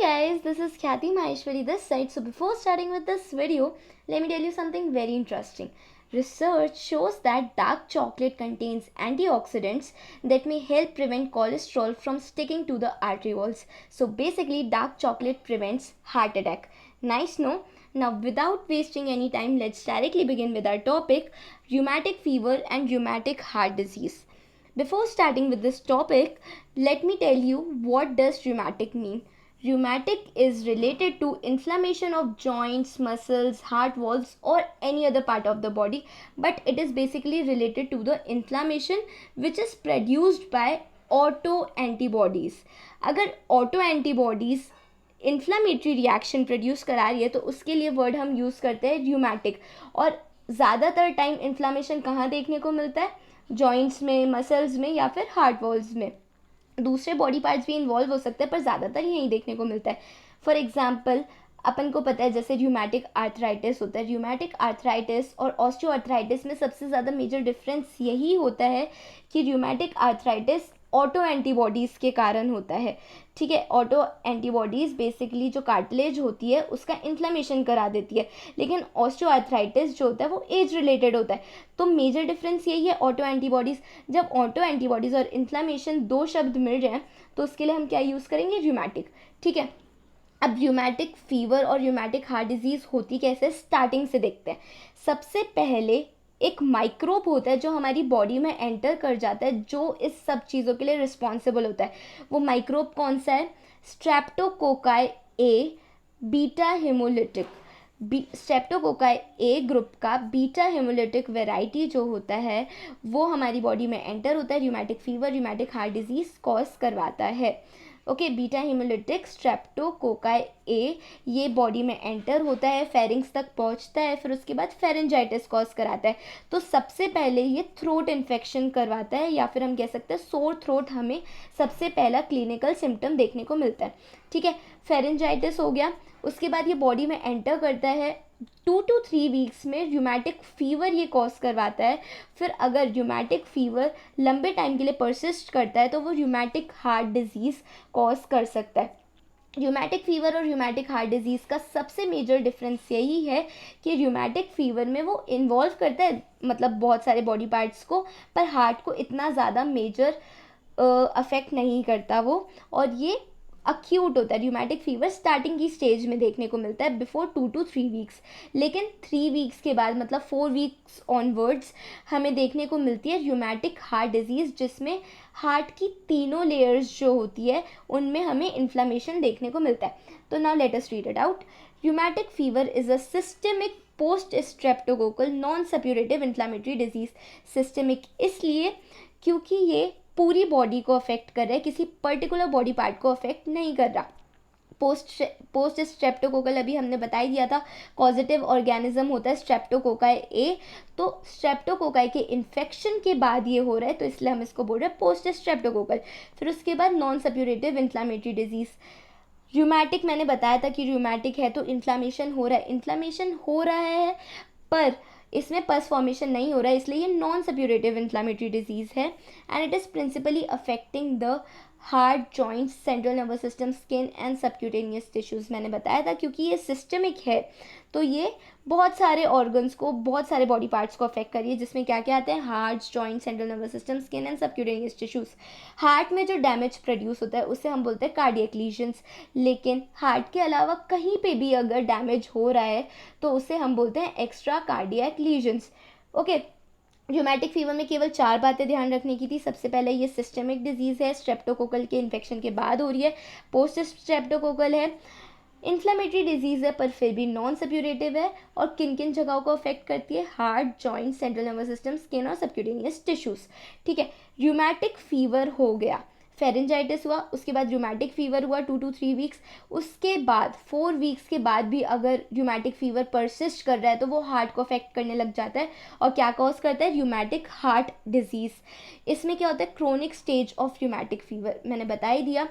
guys, this is Khyati Maheshwari this side. So before starting with this video, let me tell you something very interesting. Research shows that dark chocolate contains antioxidants that may help prevent cholesterol from sticking to the artery walls. So basically, dark chocolate prevents heart attack. Nice, no? Now, without wasting any time, let's directly begin with our topic, rheumatic fever and rheumatic heart disease. Before starting with this topic, let me tell you what does rheumatic mean. Rheumatic is related to inflammation of joints, muscles, heart valves or any other part of the body, but it is basically related to the inflammation which is produced by auto antibodies. अगर auto antibodies inflammatory reaction produce करा रही है तो उसके लिए word हम use करते हैं र्यूमेटिक. और ज़्यादातर टाइम इन्फ्लामेशन कहाँ देखने को मिलता है? जॉइंट्स में, मसल्स में या फिर हार्ट वॉल्स में. दूसरे बॉडी पार्ट्स भी इन्वॉल्व हो सकते हैं पर ज़्यादातर यही देखने को मिलता है. फॉर एग्जाम्पल, अपन को पता है जैसे र्यूमेटिक आर्थराइटिस होता है. र्यूमेटिक आर्थराइटिस और ऑस्टियोआर्थराइटिस में सबसे ज़्यादा मेजर डिफरेंस यही होता है कि र्यूमेटिक आर्थराइटिस ऑटो एंटीबॉडीज़ के कारण होता है. ठीक है, ऑटो एंटीबॉडीज़ बेसिकली जो कार्टिलेज होती है उसका इन्फ्लेमेशन करा देती है, लेकिन ऑस्टियोआर्थराइटिस जो होता है वो एज रिलेटेड होता है. तो मेजर डिफरेंस यही है ऑटो एंटीबॉडीज़. जब ऑटो एंटीबॉडीज़ और इन्फ्लेमेशन दो शब्द मिल रहे हैं तो उसके लिए हम क्या यूज़ करेंगे? र्यूमेटिक. ठीक है, अब र्यूमेटिक फीवर और र्यूमेटिक हार्ट डिजीज़ होती कैसे, स्टार्टिंग से देखते हैं. सबसे पहले एक माइक्रोब होता है जो हमारी बॉडी में एंटर कर जाता है, जो इस सब चीज़ों के लिए रिस्पॉन्सिबल होता है. वो माइक्रोब कौन सा है? स्ट्रेप्टोकोकाई ए बीटा हेमोलिटिक. स्ट्रेप्टोकोकाई ए ग्रुप का बीटा हेमोलिटिक वेराइटी जो होता है वो हमारी बॉडी में एंटर होता है, rheumatic fever, rheumatic heart disease cause करवाता है. ओके, बीटा हेमोलिटिक स्ट्रेप्टोकोकाई ए ये बॉडी में एंटर होता है, फेरिंग्स तक पहुंचता है, फिर उसके बाद फेरेंजाइटिस कॉज कराता है. तो सबसे पहले ये थ्रोट इन्फेक्शन करवाता है, या फिर हम कह सकते हैं सोर थ्रोट हमें सबसे पहला क्लिनिकल सिम्टम देखने को मिलता है. ठीक है, फेरेंजाइटिस हो गया. उसके बाद ये बॉडी में एंटर करता है, 2 to 3 वीक्स में र्यूमेटिक फ़ीवर ये कॉज करवाता है. फिर अगर र्यूमेटिक फ़ीवर लंबे टाइम के लिए परसिस्ट करता है तो वो र्यूमेटिक हार्ट डिजीज़ कॉज कर सकता है. र्यूमेटिक फ़ीवर और र्यूमेटिक हार्ट डिजीज़ का सबसे मेजर डिफरेंस यही है कि र्यूमेटिक फ़ीवर में वो इन्वॉल्व करता है मतलब बहुत सारे बॉडी पार्ट्स को, पर हार्ट को इतना ज़्यादा मेजर अफेक्ट नहीं करता वो. और ये अक्यूट होता है. र्यूमेटिक फीवर स्टार्टिंग की स्टेज में देखने को मिलता है बिफोर 2 to 3 वीक्स, लेकिन 3 वीक्स के बाद मतलब 4 वीक्स ऑनवर्ड्स हमें देखने को मिलती है र्यूमेटिक हार्ट डिजीज़, जिसमें हार्ट की तीनों लेयर्स जो होती है उनमें हमें इन्फ्लामेशन देखने को मिलता है. तो now let us read it out. Rheumatic fever is a systemic post streptococcal non suppurative inflammatory disease. Systemic इसलिए क्योंकि ये पूरी बॉडी को अफेक्ट कर रहा है, किसी पर्टिकुलर बॉडी पार्ट को अफेक्ट नहीं कर रहा. पोस्ट स्ट्रेप्टोकोकल अभी हमने बता ही दिया था, पॉजिटिव ऑर्गेनिज्म होता है स्ट्रेप्टोकोकाई ए. तो स्ट्रेप्टोकोकाई के इन्फेक्शन के बाद ये हो रहा है, तो इसलिए हम इसको बोल रहे हैं पोस्ट स्ट्रेप्टोकोकल. फिर उसके बाद non suppurative inflammatory disease. Rheumatic मैंने बताया था कि र्यूमेटिक है तो इन्फ्लामेशन हो रहा है पर इसमें पस फॉर्मेशन नहीं हो रहा है, इसलिए ये नॉन सप्यूरेटिव इन्फ्लामेटरी डिजीज़ है. And it is principally affecting the heart, joints, central nervous system, skin and subcutaneous tissues. मैंने बताया था क्योंकि ये सिस्टमिक है तो ये बहुत सारे ऑर्गन्स को, बहुत सारे बॉडी पार्ट्स को अफेक्ट करिए, जिसमें क्या क्या आते हैं? Heart, joint, central nervous system, skin and subcutaneous tissues. Heart में जो डैमेज प्रोड्यूस होता है उसे हम बोलते हैं कार्डियक लीजन्स, लेकिन हार्ट के अलावा कहीं पे भी अगर डैमेज हो रहा है तो उसे हम बोलते हैं extra cardiac lesions. Okay, rheumatic fever में केवल 4 बातें ध्यान रखने की थी. सबसे पहले ये सिस्टेमिक डिजीज़ है, स्ट्रेप्टोकोकल के इन्फेक्शन के बाद हो रही है, पोस्ट स्ट्रेप्टोकोकल है, इन्फ्लेमेटरी डिजीज़ है पर फिर भी नॉन सप्यूरेटिव है, और किन किन जगहों को अफेक्ट करती है? Heart, joint, central nervous system, skin और सबक्यूटेनियस टिश्यूज़. ठीक है, र्यूमेटिक फीवर हो गया, फेरेंजाइटिस हुआ, उसके बाद र्यूमेटिक फीवर हुआ 2 to 3 वीक्स. उसके बाद 4 वीक्स के बाद भी अगर र्यूमेटिक फीवर परसिस्ट कर रहा है तो वो हार्ट को अफेक्ट करने लग जाता है, और क्या कॉज करता है? Rheumatic heart disease. इसमें क्या होता है? Chronic stage of rheumatic fever. मैंने बता ही दिया,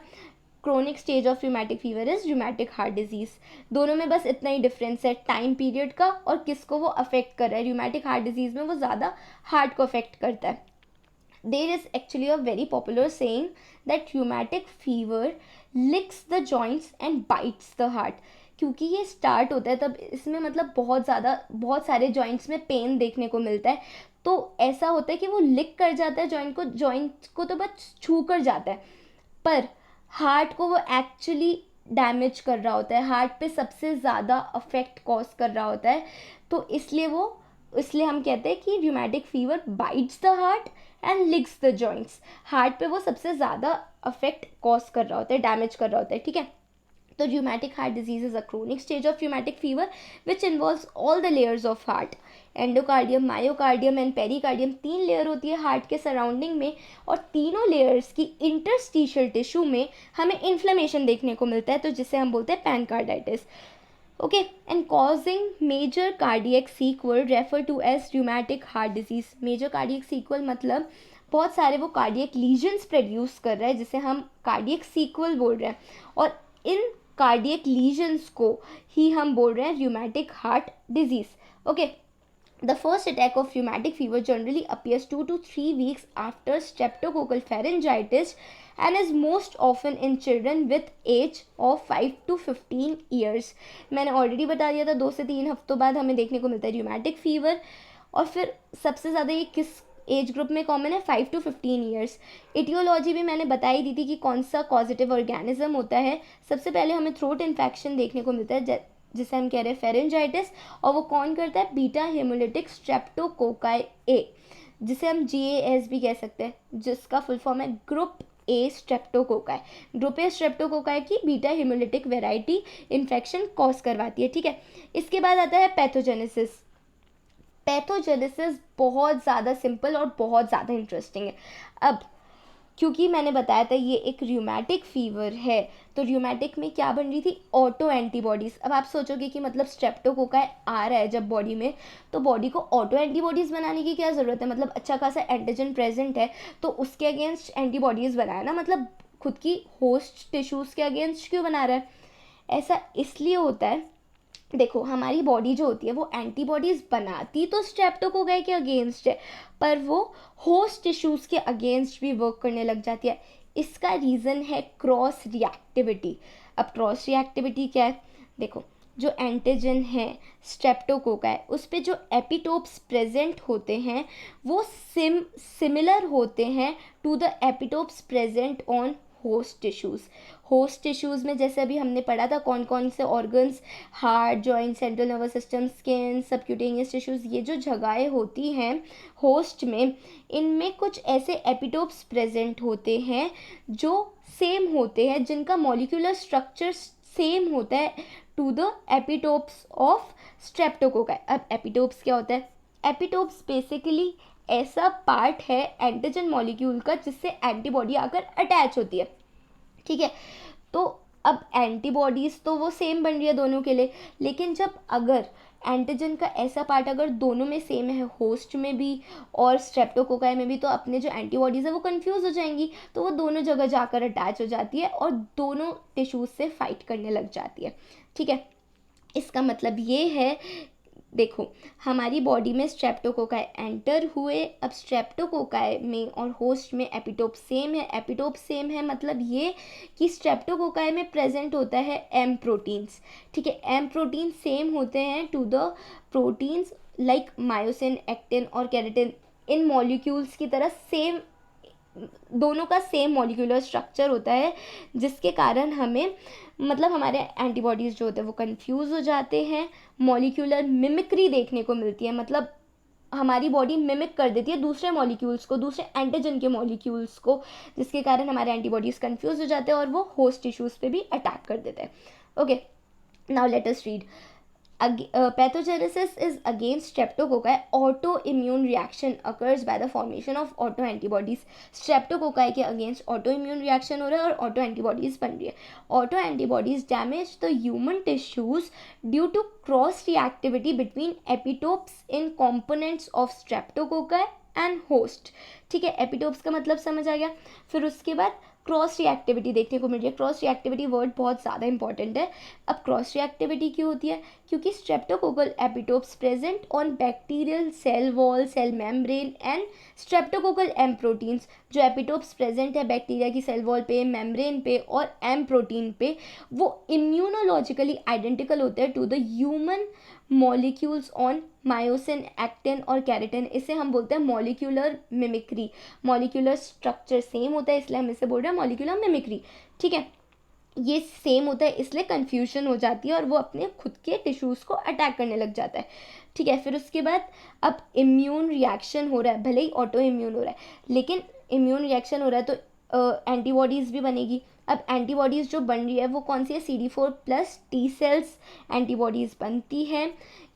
chronic stage of rheumatic fever is rheumatic heart disease. दोनों में बस इतना ही डिफरेंस है टाइम पीरियड का और किसको वो अफेक्ट कर रहा है. र्यूमेटिक हार्ट डिजीज़ में वो ज़्यादा हार्ट को अफेक्ट करता है. There is actually a very popular saying that rheumatic fever licks the joints and bites the heart. क्योंकि ये स्टार्ट होता है तब इसमें मतलब बहुत सारे जॉइंट्स में पेन देखने को मिलता है, तो ऐसा होता है कि वो लिक कर जाता है जॉइंट को तो बस छू कर जाता है, पर हार्ट को वो एक्चुअली डैमेज कर रहा होता है, हार्ट पे सबसे ज़्यादा अफेक्ट कॉज कर रहा होता है। तो इसलिए हम कहते हैं कि rheumatic fever bytes the heart and लिक्स the joints. Heart पे वो सबसे ज़्यादा अफेक्ट कॉज कर रहा होता है, डैमेज कर रहा होता है, ठीक है। तो rheumatic heart disease is a chronic stage of rheumatic fever which involves all the layers of heart. Endocardium, myocardium and pericardium 3 layer होती है हार्ट के सराउंडिंग में, और तीनों लेयर्स की इंटरस्टिशियल टिश्यू में हमें इन्फ्लेमेशन देखने को मिलता है, तो जिसे हम बोलते हैं pancarditis. Okay, and causing major cardiac sequel refer to as rheumatic heart disease। Major cardiac sequel मतलब बहुत सारे वो कार्डियक लीजन्स प्रोड्यूस कर रहा है, जिसे हम कार्डियक सीक्वल बोल रहे हैं, और इन कार्डियक लीजन्स को ही हम बोल रहे हैं rheumatic heart disease। Okay, the first attack of rheumatic fever generally appears 2 to 3 weeks after streptococcal pharyngitis and is most often in children with age of 5 to 15 years। मैंने ऑलरेडी बता दिया था 2 से 3 हफ्तों बाद हमें देखने को मिलता है rheumatic fever, और फिर सबसे ज़्यादा ये किस एज ग्रुप में कॉमन है, 5 to 15 ईयर्स। इटियोलॉजी भी मैंने बताई दी थी कि कौन सा कॉजेटिव ऑर्गेनिज्म होता है। सबसे पहले हमें थ्रोट इन्फेक्शन देखने को मिलता है जिसे हम कह रहे हैं फेरेंजाइटिस, और वो कौन करता है, बीटा हेमोलिटिक स्ट्रेप्टोकोकाई ए, जिसे हम GAS भी कह सकते हैं, जिसका फुल फॉर्म है group A streptococci. Group A streptococci की beta haemolytic variety infection cause करवाती है, ठीक है। इसके बाद आता है पैथोजेनेसिस। पैथोजेनेसिस बहुत ज़्यादा सिंपल और बहुत ज़्यादा इंटरेस्टिंग है। अब क्योंकि मैंने बताया था ये एक र्यूमेटिक फीवर है, तो र्यूमेटिक में क्या बन रही थी, ऑटो एंटीबॉडीज़। अब आप सोचोगे कि मतलब स्ट्रेप्टोकोकाई आ रहा है जब बॉडी में, तो बॉडी को ऑटो एंटीबॉडीज़ बनाने की क्या ज़रूरत है, मतलब अच्छा खासा एंटीजन प्रेजेंट है तो उसके अगेंस्ट एंटीबॉडीज़ बनाए ना, मतलब खुद की होस्ट टिश्यूज़ के अगेंस्ट क्यों बना रहा है। ऐसा इसलिए होता है, देखो हमारी बॉडी जो होती है वो एंटीबॉडीज़ बनाती तो स्ट्रेप्टोकोकाई के अगेंस्ट है, पर वो होस्ट टिश्यूज़ के अगेंस्ट भी वर्क करने लग जाती है। इसका रीज़न है क्रॉस रिएक्टिविटी। अब क्रॉस रिएक्टिविटी क्या है, देखो जो एंटीजन है स्ट्रेप्टोकोकाई उस पे जो एपिटोप्स प्रेजेंट होते हैं वो सिमिलर होते हैं to the epitopes present on host tissues. Host tissues में जैसे अभी हमने पढ़ा था कौन कौन से organs, heart, joint, central nervous system, skin, subcutaneous tissues, ये जो जगहें होती हैं होस्ट में, इनमें कुछ ऐसे एपिटोप्स प्रेजेंट होते हैं जो सेम होते हैं, जिनका मॉलिक्यूलर स्ट्रक्चर सेम होता है to the epitopes of streptococci. अब एपिटोप्स क्या होता है, एपिटोप्स बेसिकली ऐसा पार्ट है एंटीजन मॉलिक्यूल का जिससे एंटीबॉडी आकर अटैच होती है, ठीक है। तो अब एंटीबॉडीज़ तो वो सेम बन रही है दोनों के लिए, लेकिन जब अगर एंटीजन का ऐसा पार्ट अगर दोनों में सेम है, होस्ट में भी और स्ट्रेप्टोकोकाई में भी, तो अपने जो एंटीबॉडीज़ है वो कंफ्यूज हो जाएंगी, तो वो दोनों जगह जाकर अटैच हो जाती है और दोनों टिश्यूज से फाइट करने लग जाती है, ठीक है। इसका मतलब ये है, देखो हमारी बॉडी में स्ट्रेप्टोकोकाई एंटर हुए, अब स्ट्रेप्टोकोकाई में और होस्ट में एपिटोप सेम है। एपिटोप सेम है मतलब ये कि स्ट्रेप्टोकोकाई में प्रेजेंट होता है एम प्रोटीन्स, ठीक है। एम प्रोटीन सेम होते हैं to the proteins like myosin, actin और केराटिन। इन मॉलिक्यूल्स की तरह सेम, दोनों का सेम मॉलिक्यूलर स्ट्रक्चर होता है, जिसके कारण हमें मतलब हमारे एंटीबॉडीज़ जो होते हैं वो कंफ्यूज हो जाते हैं। मॉलिक्यूलर मिमिक्री देखने को मिलती है, मतलब हमारी बॉडी मिमिक कर देती है दूसरे मॉलिक्यूल्स को, दूसरे एंटीजन के मॉलिक्यूल्स को, जिसके कारण हमारे एंटीबॉडीज़ कंफ्यूज हो जाते हैं और वो होस्ट टिश्यूज़ पे भी अटैक कर देते हैं। Okay, now let us read. Pathogenesis is against streptococci. Autoimmune reaction occurs by the formation of autoantibodies. Streptococci के against autoimmune reaction हो रहा है और auto antibodies बन रही है। Auto antibodies damage the human tissues due to cross reactivity between epitopes in components of streptococci and host, ठीक है। एपिटोप्स का मतलब समझ आ गया। फिर उसके बाद क्रॉस रिएक्टिविटी देखने को मिल रही है। क्रॉस रिएक्टिविटी वर्ड बहुत ज़्यादा इंपॉर्टेंट है। अब क्रॉस रिएक्टिविटी क्यों होती है? क्योंकि streptococcal epitopes present on bacterial cell wall, cell membrane and streptococcal M proteins, जो एपिटोप्स प्रेजेंट है बैक्टीरिया की सेल वॉल पे, मेम्ब्रेन पे और एम प्रोटीन पे, वो इम्यूनोलॉजिकली आइडेंटिकल होते हैं to the human molecules on myosin, actin और कैरेटिन। इसे हम बोलते हैं molecular mimicry. Molecular structure same होता है इसलिए हम इसे बोल रहे हैं मॉलिक्यूलर मिमिक्री। ठीक है, ये सेम होता है इसलिए कन्फ्यूजन हो जाती है और वो अपने खुद के टिश्यूज़ को अटैक करने लग जाता है। ठीक है, फिर उसके बाद अब इम्यून रिएक्शन हो रहा है, भले ही ऑटो इम्यून हो रहा है लेकिन इम्यून रिएक्शन हो रहा है तो एंटीबॉडीज़ भी बनेगी। अब एंटीबॉडीज़ जो बन रही है वो कौन सी है? CD4+ टी सेल्स एंटीबॉडीज़ बनती है।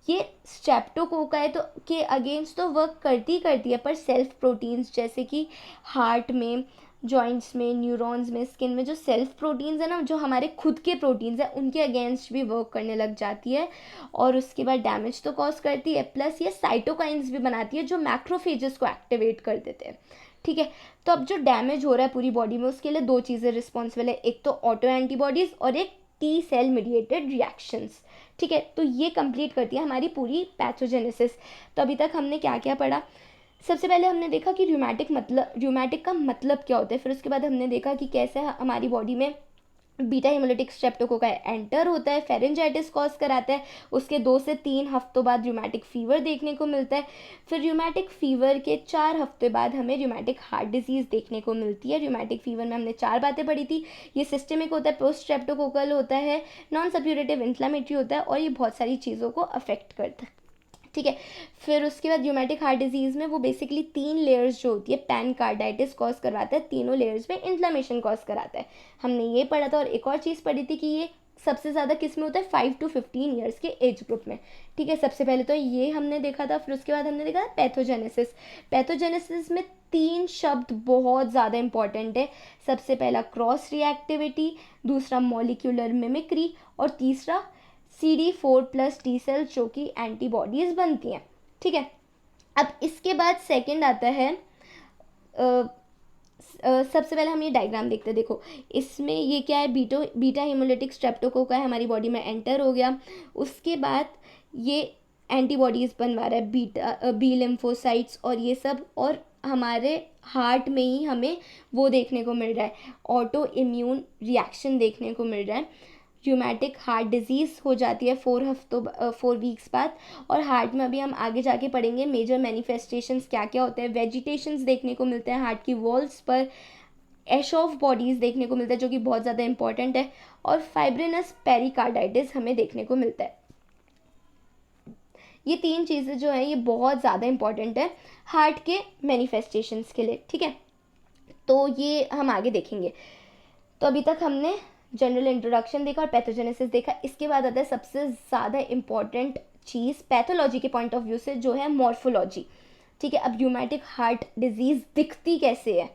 ये स्ट्रेप्टोकोकाई तो के अगेंस्ट तो वर्क करती है पर सेल्फ प्रोटीन्स जैसे कि हार्ट में, जॉइंट्स में, न्यूरॉन्स में, स्किन में जो सेल्फ प्रोटीन्स है ना, जो हमारे खुद के प्रोटीन्स हैं, उनके अगेंस्ट भी वर्क करने लग जाती है और उसके बाद डैमेज तो कॉज करती है, प्लस ये साइटोकाइंस भी बनाती है जो मैक्रोफेजेस को एक्टिवेट कर देते हैं। ठीक है, तो अब जो डैमेज हो रहा है पूरी बॉडी में उसके लिए दो चीज़ें रिस्पॉन्सिबल है, एक तो ऑटो एंटीबॉडीज़ और एक टी सेल मीडिएटेड रिएक्शंस। ठीक है, तो ये कंप्लीट करती है हमारी पूरी पैथोजेनेसिस। तो अभी तक हमने क्या क्या पढ़ा? सबसे पहले हमने देखा कि र्यूमेटिक का मतलब क्या होता है। फिर उसके बाद हमने देखा कि कैसे हमारी बॉडी में बीटा हेमोलिटिक स्ट्रेप्टोकोकाई एंटर होता है, फेरेंजाइटिस कॉज कराता है, उसके 2 से 3 हफ्तों बाद र्यूमेटिक फीवर देखने को मिलता है। फिर र्यूमेटिक फीवर के 4 हफ्ते बाद हमें र्यूमेटिक हार्ट डिजीज़ देखने को मिलती है। र्यूमेटिक फीवर में हमने 4 बातें पढ़ी थी। ये सिस्टेमिक होता है, पोस्ट स्ट्रेप्टोकोकल होता है, नॉन सप्यूरेटिव इन्फ्लामेटरी होता है और ये बहुत सारी चीज़ों को अफेक्ट करता है। ठीक है, फिर उसके बाद र्यूमेटिक हार्ट डिजीज़ में वो बेसिकली 3 लेयर्स जो होती है पैनकार्डाइटिस कॉज करवाता है, तीनों लेयर्स में इन्फ्लामेशन कॉज कराता है। हमने ये पढ़ा था और एक और चीज़ पढ़ी थी कि ये सबसे ज़्यादा किस में होता है? 5 to 15 ईयर्स के एज ग्रुप में। ठीक है, सबसे पहले तो ये हमने देखा था। फिर उसके बाद हमने देखा पैथोजेनेसिस। पैथोजेनेसिस में 3 शब्द बहुत ज़्यादा इंपॉर्टेंट है। सबसे पहला क्रॉस रिएक्टिविटी, दूसरा मॉलिक्यूलर मिमिक्री और तीसरा CD4+ टी सेल्स जो कि एंटीबॉडीज़ बनती हैं। ठीक है, अब इसके बाद सेकंड आता है सबसे पहले हम ये डायग्राम देखते हैं। देखो इसमें ये क्या है? बीटा हेमोलिटिक स्ट्रेप्टोकोकाई हमारी बॉडी में एंटर हो गया, उसके बाद ये एंटीबॉडीज़ बनवा रहा है, बी लिम्फोसाइट्स और ये सब, और हमारे हार्ट में ही हमें वो देखने को मिल रहा है, ऑटो इम्यून रिएक्शन देखने को मिल रहा है। र्यूमेटिक हार्ट डिजीज़ हो जाती है 4 वीक्स बाद। और हार्ट में अभी हम आगे जाके पढ़ेंगे मेजर मैनिफेस्टेशंस क्या क्या होते हैं। वेजिटेशंस देखने को मिलते हैं हार्ट की वॉल्स पर, एश ऑफ बॉडीज़ देखने को मिलता है जो कि बहुत ज़्यादा इंपॉर्टेंट है, और फाइब्रिनस पेरिकार्डाइटिस हमें देखने को मिलता है। ये 3 चीज़ें जो हैं ये बहुत ज़्यादा इंपॉर्टेंट है हार्ट के मैनिफेस्टेशंस के लिए। ठीक है, तो ये हम आगे देखेंगे। तो अभी तक हमने जनरल इंट्रोडक्शन देखा और पैथोजेनेसिस देखा। इसके बाद आता है सबसे ज़्यादा इम्पॉर्टेंट चीज़ पैथोलॉजी के पॉइंट ऑफ व्यू से, जो है मॉर्फोलॉजी। ठीक है, अब र्यूमेटिक हार्ट डिजीज़ दिखती कैसे है?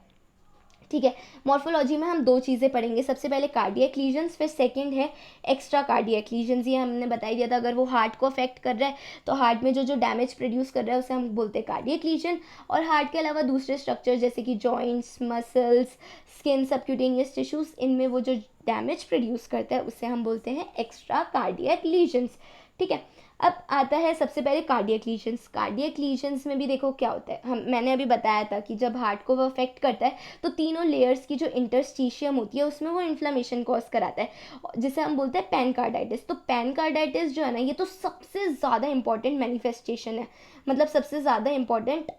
ठीक है, मॉर्फोलॉजी में हम 2 चीज़ें पढ़ेंगे। सबसे पहले कार्डियक लीजन्स, फिर सेकंड है एक्स्ट्रा कार्डियक लीजन्स। ये हमने बता दिया था, अगर वो हार्ट को अफेक्ट कर रहा है तो हार्ट में जो डैमेज प्रोड्यूस कर रहा है उसे हम बोलते हैं कार्डियक लीजन। और हार्ट के अलावा दूसरे स्ट्रक्चर जैसे कि joints, muscles, skin, subcutaneous tissues, इनमें वो जो डैमेज प्रोड्यूस करता है उसे हम बोलते हैं एक्स्ट्रा कार्डियक लीजन्स। ठीक है, अब आता है सबसे पहले कार्डियक लीजन्स। कार्डियक लीजन्स में भी देखो क्या होता है, मैंने अभी बताया था कि जब हार्ट को वो अफेक्ट करता है तो तीनों लेयर्स की जो इंटरस्टिशियम होती है उसमें वो इन्फ्लामेशन कॉज कराता है, जिसे हम बोलते हैं पैनकार्डाइटिस। तो पैनकार्डाइटिस जो है ना, ये तो सबसे ज़्यादा इंपॉर्टेंट मैनिफेस्टेशन है, मतलब सबसे ज़्यादा इंपॉर्टेंट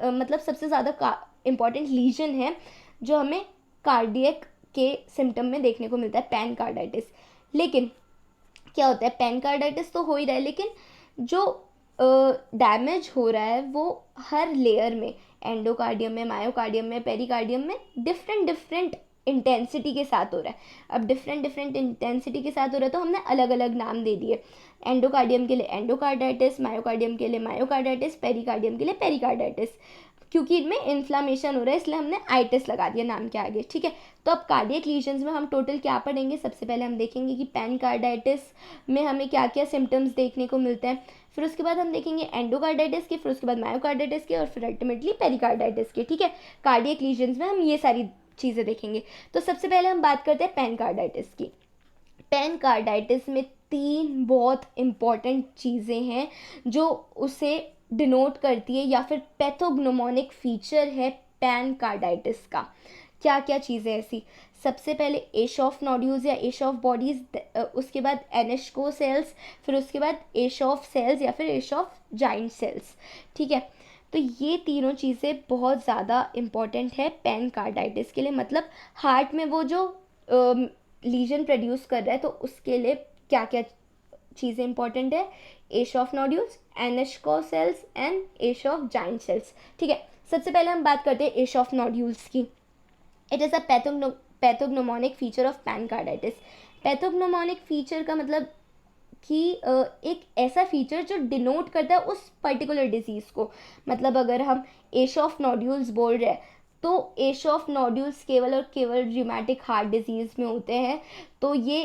मतलब सबसे ज़्यादा इम्पॉर्टेंट लीजन है जो हमें कार्डियक के सिम्टम में देखने को मिलता है, पैनकार्डाइटिस। लेकिन क्या होता है, पैनकार्डाइटिस तो हो ही रहा है लेकिन जो डैमेज हो रहा है वो हर लेयर में, एंडोकार्डियम में, मायोकार्डियम में, पेरिकार्डियम में डिफरेंट इंटेंसिटी के साथ हो रहा है। अब डिफरेंट इंटेंसिटी के साथ हो रहा है तो हमने अलग अलग नाम दे दिए। एंडोकार्डियम के लिए एंडोकार्डाइटिस, मायोकार्डियम के लिए मायोकार्डाइटिस, पेरिकार्डियम के लिए पेरिकार्डाइटिस। क्योंकि इनमें इन्फ्लामेशन हो रहा है इसलिए हमने आइटिस लगा दिया नाम के आगे, ठीक है। तो अब कार्डियक लीजन्स में हम टोटल क्या पढ़ेंगे, सबसे पहले हम देखेंगे कि पेनकार्डाइटिस में हमें क्या क्या सिम्टम्स देखने को मिलते हैं, फिर उसके बाद हम देखेंगे एंडोकार्डाइटिस के, फिर उसके बाद मायोकार्डाइटिस के, और फिर अल्टीमेटली पेरिकार्डाइटिस के, ठीक है। कार्डियक लीजन्स में हम ये सारी चीज़ें देखेंगे। तो सबसे पहले हम बात करते हैं पेनकार्डाइटिस की। पेनकार्डाइटिस में 3 बहुत इम्पॉर्टेंट चीज़ें हैं जो उसे डिनोट करती है, या फिर पैथोग्नोमोनिक फीचर है पेनकार्डाइटिस का। क्या क्या चीज़ें ऐसी, सबसे पहले एशॉफ नोड्यूल्स या एशॉफ बॉडीज, उसके बाद एनेस्को सेल्स, फिर उसके बाद एशॉफ सेल्स या फिर एशॉफ जाइंट सेल्स, ठीक है। तो ये तीनों चीज़ें बहुत ज़्यादा इम्पॉर्टेंट है पेनकार्डाइटिस के लिए, मतलब हार्ट में वो जो लीजन प्रोड्यूस कर रहा है तो उसके लिए क्या क्या चीज़ें इंपॉर्टेंट है, Aschoff nodules, Anitschkow cells and Aschoff giant cells, ठीक है। सबसे पहले हम बात करते हैं एशॉफ नोड्यूल्स की। It is a pathognomonic feature of pancarditis. Pathognomonic feature का मतलब कि एक ऐसा फीचर जो डिनोट करता है उस पर्टिकुलर डिजीज़ को, मतलब अगर हम एशॉफ नोड्यूल्स बोल रहे हैं तो एशॉफ नोड्यूल्स केवल और केवल रियूमेटिक हार्ट डिजीज़ में होते हैं, तो ये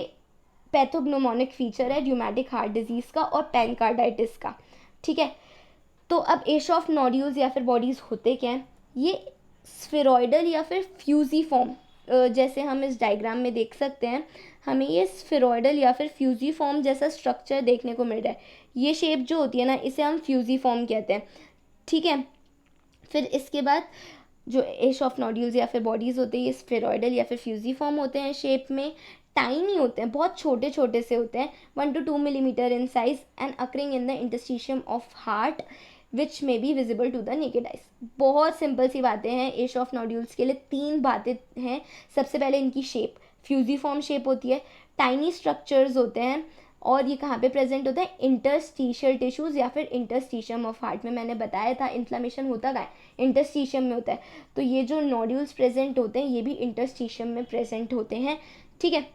पैथोग्नोमोनिक फीचर है रियूमेटिक हार्ट डिजीज़ का और पेनकार्डाइटिस का, ठीक है। तो अब एशॉफ नोड्यूल्स या फिर बॉडीज़ होते क्या हैं, ये स्फेरॉइडल या फिर फ्यूजी फॉर्म, जैसे हम इस डायग्राम में देख सकते हैं, हमें ये स्फेरॉइडल या फिर फ्यूजी फॉर्म जैसा स्ट्रक्चर देखने को मिल रहा है। ये शेप जो होती है ना, इसे हम फ्यूजी फॉर्म कहते हैं, ठीक है। फिर इसके बाद जो एशॉफ नोड्यूल्स या फिर बॉडीज़ होते हैं, ये स्फेरॉइडल या फिर फ्यूजी फॉर्म होते हैं शेप में, टाइनी होते हैं, बहुत छोटे छोटे से होते हैं, 1 to 2 millimetre in size and occurring in the interstitium of heart which may be visible to the naked eyes. बहुत सिंपल सी बातें हैं एशॉफ नोड्यूल्स के लिए, 3 बातें हैं। सबसे पहले इनकी शेप फ्यूजी फॉर्म शेप होती है, टाइनी स्ट्रक्चर्स होते हैं, और ये कहाँ पे प्रेजेंट होता है, इंटरस्टिशियल टिश्यूज़ या फिर इंटरस्टिशियम ऑफ हार्ट में। मैंने बताया था इन्फ्लामेशन होता कहाँ है, इंटरस्टिशियम में होता है, तो ये जो नोड्यूल्स प्रेजेंट होते हैं ये भी इंटरस्टिशियम में प्रेजेंट होते हैं, ठीक है।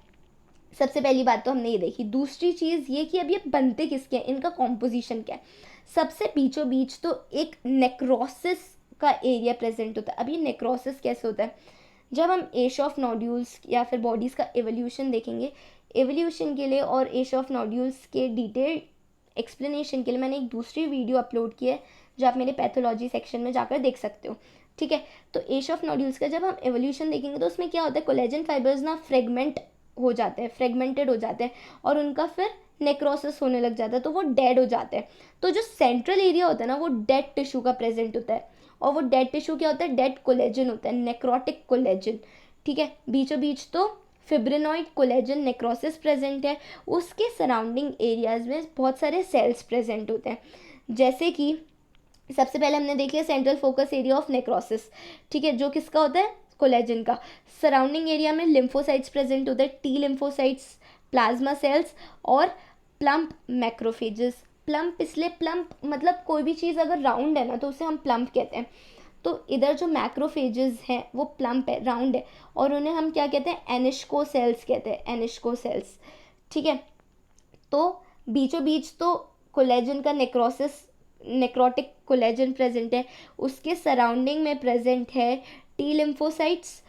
सबसे पहली बात तो हमने ये देखी। दूसरी चीज़ ये कि अब ये बनते किसके हैं, इनका कॉम्पोजिशन क्या है। सबसे बीचों बीच तो एक नेक्रोसिस का एरिया प्रेजेंट होता है। अब ये नेक्रोसिस कैसे होता है, जब हम एशॉफ नोड्यूल्स या फिर बॉडीज़ का एवोल्यूशन देखेंगे, एवोल्यूशन के लिए और एशॉफ नोड्यूल्स के डिटेल एक्सप्लेनेशन के लिए मैंने एक दूसरी वीडियो अपलोड की है जो आप मेरे पैथोलॉजी सेक्शन में जाकर देख सकते हो, ठीक है। तो एशॉफ नोड्यूल्स का जब हम एवोल्यूशन देखेंगे तो उसमें क्या होता है, कोलेजन फाइबर्स ना फ्रेगमेंट हो जाते हैं, फ्रेगमेंटेड हो जाते हैं, और उनका फिर नेक्रोसिस होने लग जाता है, तो वो डेड हो जाते हैं। तो जो सेंट्रल एरिया होता है ना, वो डेड टिश्यू का प्रेजेंट होता है, और वो डेड टिश्यू क्या होता है, डेड कोलेजन होता है, नेक्रोटिक कोलेजन, ठीक है। बीचों बीच तो फिब्रिनॉइड कोलेजन नेक्रोसिस प्रेजेंट है, उसके सराउंडिंग एरियाज में बहुत सारे सेल्स प्रेजेंट होते हैं, जैसे कि सबसे पहले हमने देख लिया central focus area of necrosis, ठीक है, जो किसका होता है, कोलेजन का। सराउंडिंग एरिया में लिम्फोसाइट्स प्रेजेंट होते हैं, टी लिम्फोसाइट्स, प्लाज्मा सेल्स और प्लम्प मैक्रोफेजेस। प्लम्प इसलिए, प्लम्प मतलब कोई भी चीज़ अगर राउंड है ना तो उसे हम प्लम्प कहते हैं। तो इधर जो मैक्रोफेजेस हैं वो प्लम्प है, राउंड है, और उन्हें हम क्या कहते हैं, एनिस्को सेल्स कहते हैं, एनिस्को सेल्स, ठीक है। तो बीचों बीच तो कोलेजन का नेक्रोसिस, नेक्रोटिक कोलेजन प्रेजेंट है, उसके सराउंडिंग में प्रेजेंट है टी लिम्फोसाइट्स,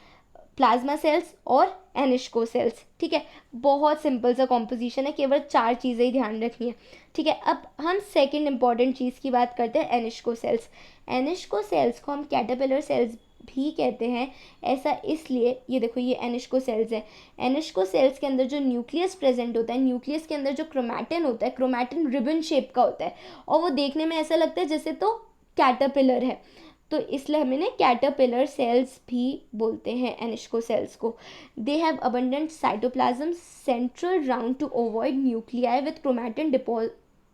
प्लाज्मा सेल्स और एनिस्को सेल्स, ठीक है। बहुत सिंपल सा कॉम्पोजिशन है, केवल 4 चीज़ें ही ध्यान रखनी है, ठीक है। अब हम सेकंड इंपॉर्टेंट चीज़ की बात करते हैं, एनिस्को सेल्स। एनिस्को सेल्स को हम कैटरपिलर सेल्स भी कहते हैं, ऐसा इसलिए, ये देखो ये एनिस्को सेल्स है, एनिस्को सेल्स के अंदर जो न्यूक्लियस प्रेजेंट होता है, न्यूक्लियस के अंदर जो क्रोमैटिन होता है, क्रोमैटिन रिबन शेप का होता है, और वो देखने में ऐसा लगता है जैसे तो कैटरपिलर है, तो इसलिए हम इन्हें कैटरपिलर सेल्स भी बोलते हैं, एनिस्को सेल्स को। They have abundant cytoplasm central round to avoid nuclei with chromatin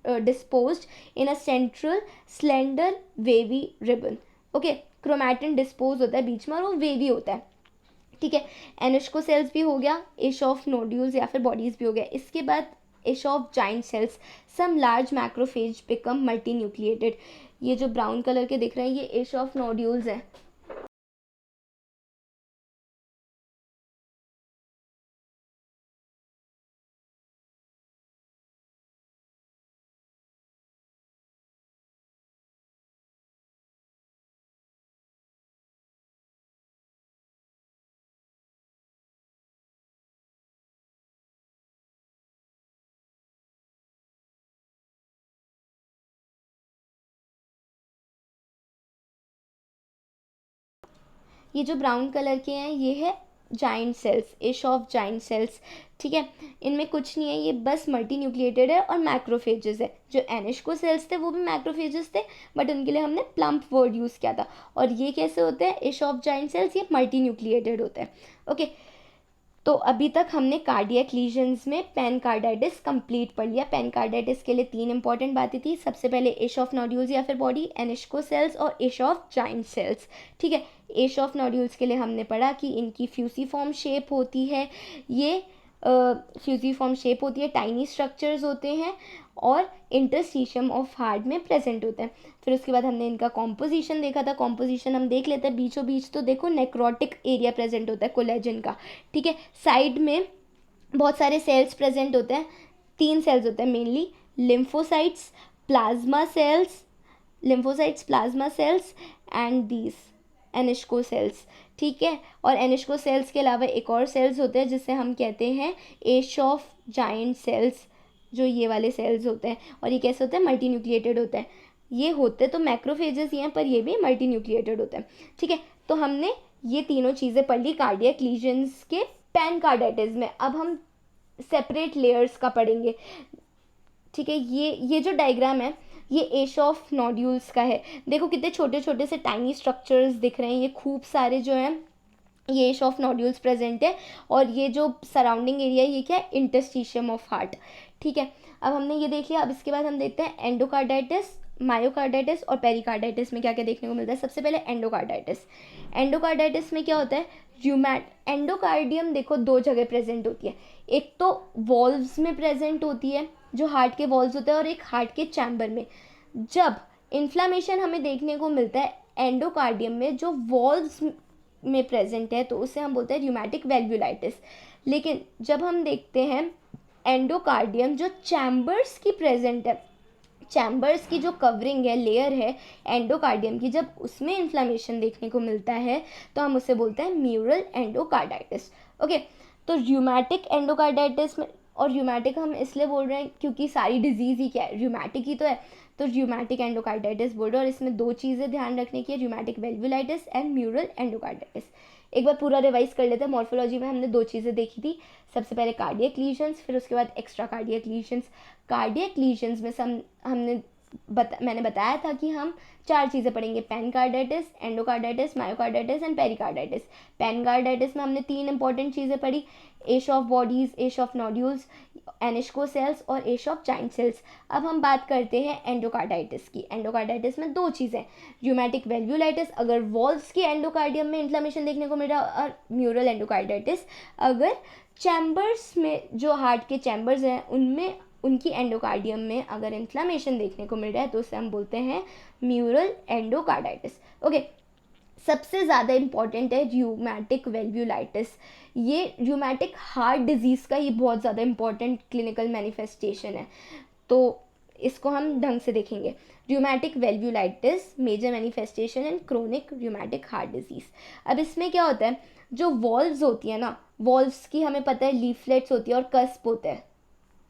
disposed in a central slender wavy ribbon, okay. Chromatin dispose होता है बीच में और वो वेवी होता है, ठीक है। एनिस्को सेल्स भी हो गया, एशॉफ नोड्यूल्स या फिर बॉडीज भी हो गया। इसके बाद Aschoff giant cells, some large macrophage become multi nucleated. ये जो ब्राउन कलर के दिख रहे हैं ये एशॉफ नोड्यूल्स हैं, ये जो ब्राउन कलर के हैं ये है giant cells, Aschoff giant cells, ठीक है। इनमें कुछ नहीं है, ये बस मल्टी न्यूक्लिएटेड है और मैक्रोफेजेस है। जो एनिश्को सेल्स थे वो भी मैक्रोफेजेस थे, बट उनके लिए हमने प्लम्प वर्ड यूज़ किया था। और ये कैसे होते हैं, एश ऑफ जाइंट सेल्स, ये मल्टी न्यूक्लिएटेड होते हैं। ओके, तो अभी तक हमने कार्डियक लीजन्स में पेनकार्डाइटिस कंप्लीट पढ़ लिया। पेनकार्डाइटिस के लिए 3 इंपॉर्टेंट बातें थी। सबसे पहले एश ऑफ नोड्यूल्स या फिर बॉडी, एनिश्को सेल्स और एश ऑफ जाइंट सेल्स, ठीक है। एश ऑफ नोड्यूल्स के लिए हमने पढ़ा कि इनकी फ्यूसीफॉर्म शेप होती है, ये फ्यूसीफॉर्म शेप होती है, टाइनी स्ट्रक्चर्स होते हैं और इंटरस्टिशियम ऑफ हार्ट में प्रेजेंट होते हैं। फिर उसके बाद हमने इनका कॉम्पोजिशन देखा था। कॉम्पोजिशन हम देख लेते हैं, बीचों बीच तो देखो नेक्रोटिक एरिया प्रेजेंट होता है कोलेजन का, ठीक है। साइड में बहुत सारे सेल्स प्रेजेंट होते हैं, 3 सेल्स होते हैं mainly, lymphocytes, plasma cells, lymphocytes, plasma cells and these Anitschkow cells, ठीक है। और एनिश्को सेल्स के अलावा एक और सेल्स होते हैं जिसे हम कहते हैं एश ऑफ जाइंट सेल्स, जो ये वाले सेल्स होते हैं। और ये कैसे होते हैं, मल्टी न्यूक्लिएटेड होते हैं। ये होते तो मैक्रोफेजेस ही हैं, पर ये भी मल्टी न्यूक्लिएटेड होते हैं, ठीक है। तो हमने ये तीनों चीज़ें पढ़ ली कार्डियक लीजन्स के पेनकार्डाइटिस में। अब हम सेपरेट लेयर्स का पढ़ेंगे, ठीक है। ये जो डायग्राम है ये एश ऑफ नोड्यूल्स का है। देखो कितने छोटे छोटे से टाइनी स्ट्रक्चर्स दिख रहे हैं, ये खूब सारे जो हैं ये एश ऑफ नोड्यूल्स प्रेजेंट है। और ये जो सराउंडिंग एरिया है ये क्या है, इंटरस्टिशियम ऑफ हार्ट, ठीक है। अब हमने ये देख लिया। अब इसके बाद हम देखते हैं एंडोकार्डाइटिस, मायोकार्डाइटिस और पेरिकार्डाइटिस में क्या क्या देखने को मिलता है। सबसे पहले एंडोकार्डाइटिस। एंडोकार्डाइटिस में क्या होता है, एंडोकार्डियम देखो 2 जगह प्रेजेंट होती है, एक तो वॉल्व्स में प्रेजेंट होती है जो हार्ट के वॉल्व्स होते हैं, और एक हार्ट के चैम्बर में। जब इन्फ्लामेशन हमें देखने को मिलता है एंडोकार्डियम में जो वॉल्व्स में प्रेजेंट है, तो उसे हम बोलते हैं र्यूमेटिक वेल्वुलाइटिस। लेकिन जब हम देखते हैं एंडोकार्डियम जो चैम्बर्स की प्रेजेंट है, चैम्बर्स की जो कवरिंग है, लेयर है एंडोकार्डियम की, जब उसमें इन्फ्लामेशन देखने को मिलता है तो हम उसे बोलते हैं म्यूरल एंडोकार्डाइटिस। ओके, तो र्यूमेटिक एंडोकार्डाइटिस में, और र्यूमेटिक हम इसलिए बोल रहे हैं क्योंकि सारी डिजीज़ ही क्या है, र्यूमेटिक ही तो है, तो र्यूमेटिक एंडोकार्डाइटिस बोल रहे हैं। और इसमें 2 चीज़ें ध्यान रखने की है, र्यूमेटिक वेल्वुलाइटिस एंड म्यूरल एंडोकार्डाइटिस। एक बार पूरा रिवाइज कर लेते हैं। मॉर्फोलॉजी में हमने 2 चीज़ें देखी थी, सबसे पहले कार्डियक लीजन्स, फिर उसके बाद extra cardiac lesions. Cardiac lesions में मैंने बताया था कि हम 4 चीज़ें पढ़ेंगे, pancarditis, endocarditis, myocarditis and pericarditis. Pancarditis में हमने 3 इंपॉर्टेंट चीज़ें पढ़ी, Aschoff bodies, Aschoff nodules, Anitschkow cells और एश ऑफ जाइंट सेल्स। अब हम बात करते हैं एंडोकार्डाइटिस की। एंडोकार्डाइटिस में 2 चीज़ें, र्यूमेटिक वेल्वुलाइटिस अगर वॉल्व्स की एंडोकार्डियम में इन्फ्लेमेशन देखने को मिल रहा है, और म्यूरल एंडोकार्डाइटिस अगर चैम्बर्स में, जो हार्ट के चैम्बर्स हैं उनमें, उनकी एंडोकार्डियम में अगर इन्फ्लेमेशन देखने को मिल रहा है तो उसे हम बोलते हैं म्यूरल एंडोकार्डाइटिस। ओके, सबसे ज़्यादा इम्पॉर्टेंट है र्यूमेटिक वेल्वुलाइटिस। ये र्यूमेटिक हार्ट डिजीज़ का ये बहुत ज़्यादा इम्पॉर्टेंट क्लिनिकल मैनिफेस्टेशन है, तो इसको हम ढंग से देखेंगे। Rheumatic valvulitis major manifestation and chronic rheumatic heart disease. अब इसमें क्या होता है, जो वॉल्व्स होती है ना, वॉल्व्स की हमें पता है लीफलेट्स होती है और कस्प होते हैं।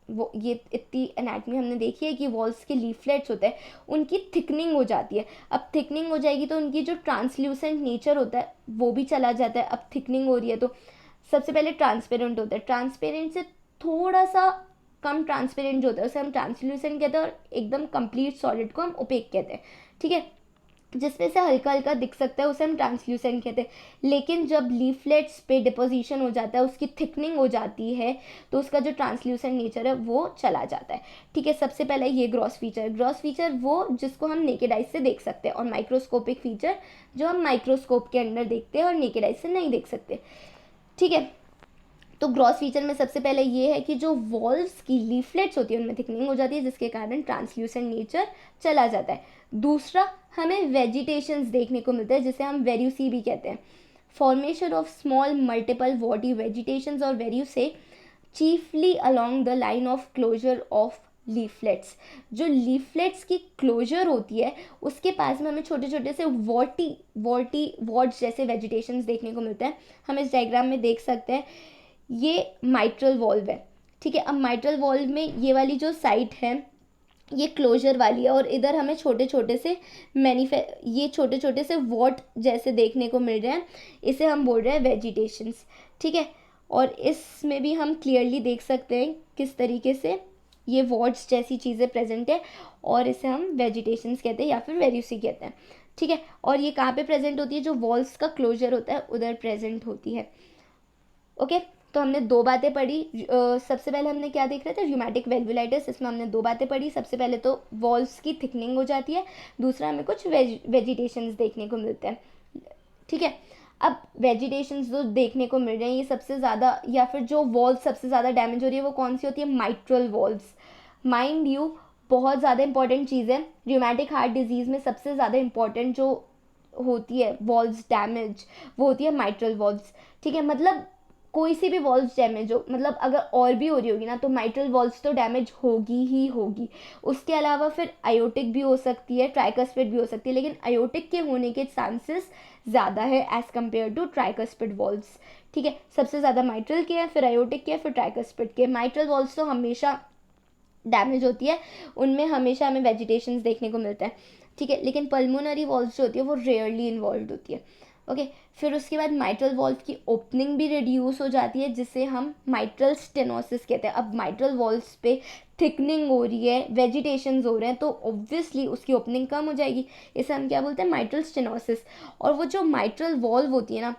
वो ये इतनी एनाटमी हमने देखी है कि वॉल्स के लीफलेट्स होते हैं, उनकी थिकनिंग हो जाती है। अब थिकनिंग हो जाएगी तो उनकी जो ट्रांसल्यूसेंट नेचर होता है वो भी चला जाता है। अब थिकनिंग हो रही है तो सबसे पहले ट्रांसपेरेंट होता है, ट्रांसपेरेंट से थोड़ा सा कम ट्रांसपेरेंट जो होता है उसे हम ट्रांसल्यूसेंट कहते हैं, और एकदम कंप्लीट सॉलिड को हम ओपेक कहते हैं, ठीक है। जिसमें से हल्का हल्का दिख सकता है उसे हम ट्रांसल्यूसेंट कहते हैं। लेकिन जब लीफलेट्स पे डिपोजिशन हो जाता है, उसकी थिकनिंग हो जाती है, तो उसका जो ट्रांसल्यूसेंट नेचर है वो चला जाता है, ठीक है। सबसे पहले ये ग्रॉस फीचर, ग्रॉस फीचर वो जिसको हम नेकेड आइज से देख सकते हैं, और माइक्रोस्कोपिक फीचर जो हम माइक्रोस्कोप के अंदर देखते हैं और नेकेड आइज से नहीं देख सकते, ठीक है। तो ग्रॉस फीचर में सबसे पहले ये है कि जो वॉल्व्स की लीफलेट्स होती है उनमें थिकनिंग हो जाती है, जिसके कारण ट्रांसल्यूसेंट नेचर चला जाता है। दूसरा, हमें वेजिटेशंस देखने को मिलते हैं जिसे हम वेर्यूसी भी कहते हैं, formation of small multiple warty vegetations और verrucae chiefly along the line of closure of leaflets. जो लीफलेट्स की क्लोजर होती है उसके पास में हमें छोटे छोटे से वॉट्स जैसे वेजिटेशंस देखने को मिलते हैं। हम इस डायग्राम में देख सकते हैं, ये माइट्रल वॉल्व है, ठीक है। अब माइट्रल वॉल्व में ये वाली जो साइट है ये क्लोजर वाली है, और इधर हमें छोटे छोटे से ये छोटे छोटे से वॉट जैसे देखने को मिल रहे हैं, इसे हम बोल रहे हैं वेजिटेशंस, ठीक है। और इसमें भी हम क्लियरली देख सकते हैं किस तरीके से ये वॉट्स जैसी चीज़ें प्रेजेंट है, और इसे हम वेजिटेशंस कहते हैं या फिर वेरियूसी कहते हैं, ठीक है। और ये कहाँ पे प्रेजेंट होती है, जो वॉल्स का क्लोजर होता है उधर प्रेजेंट होती है। ओके, तो हमने दो बातें पढ़ी। सबसे पहले हमने क्या देख रहे थे, र्यूमेटिक वेल्वुलाइटिस, इसमें हमने दो बातें पढ़ी। सबसे पहले तो वॉल्स की थिकनिंग हो जाती है, दूसरा हमें कुछ वेजिटेशंस देखने को मिलते हैं, ठीक है। अब वेजिटेशंस जो देखने को मिल रहे हैं, ये सबसे ज़्यादा, या फिर जो वॉल्स सबसे ज़्यादा डैमेज हो रही है वो कौन सी होती है, माइट्रल वॉल्स। माइंड यू, बहुत ज़्यादा इंपॉर्टेंट चीज़ है, र्यूमेटिक हार्ट डिजीज़ में सबसे ज़्यादा इंपॉर्टेंट जो होती है वॉल्स डैमेज, वो होती है माइट्रल वॉल्स, ठीक है। मतलब कोई सी भी वॉल्स डैमेज हो, मतलब अगर और भी हो रही होगी ना, तो माइट्रल वॉल्स तो डैमेज होगी ही होगी। उसके अलावा फिर आयोटिक भी हो सकती है, ट्राइकस्पिड भी हो सकती है, लेकिन आयोटिक के होने के चांसेस ज़्यादा है as compare to tricuspid walls, ठीक है। सबसे ज़्यादा माइट्रल के है, फिर आयोटिक के, फिर ट्राइकस्पिड के। माइट्रल वॉल्स तो हमेशा डैमेज होती है, उनमें हमेशा हमें वेजिटेशंस देखने को मिलता है, ठीक है। लेकिन पल्मोनरी वॉल्व्स जो होती है वो रेयरली इन्वॉल्व होती है, ओके। फिर उसके बाद माइट्रल वॉल्व की ओपनिंग भी रिड्यूस हो जाती है, जिसे हम माइट्रल स्टेनोसिस कहते हैं। अब माइट्रल वॉल्व्स पे थिकनिंग हो रही है, वेजिटेशंस हो रहे हैं, तो ऑब्वियसली उसकी ओपनिंग कम हो जाएगी, इसे हम क्या बोलते हैं, माइट्रल स्टेनोसिस। और वो जो माइट्रल वॉल्व होती है ना,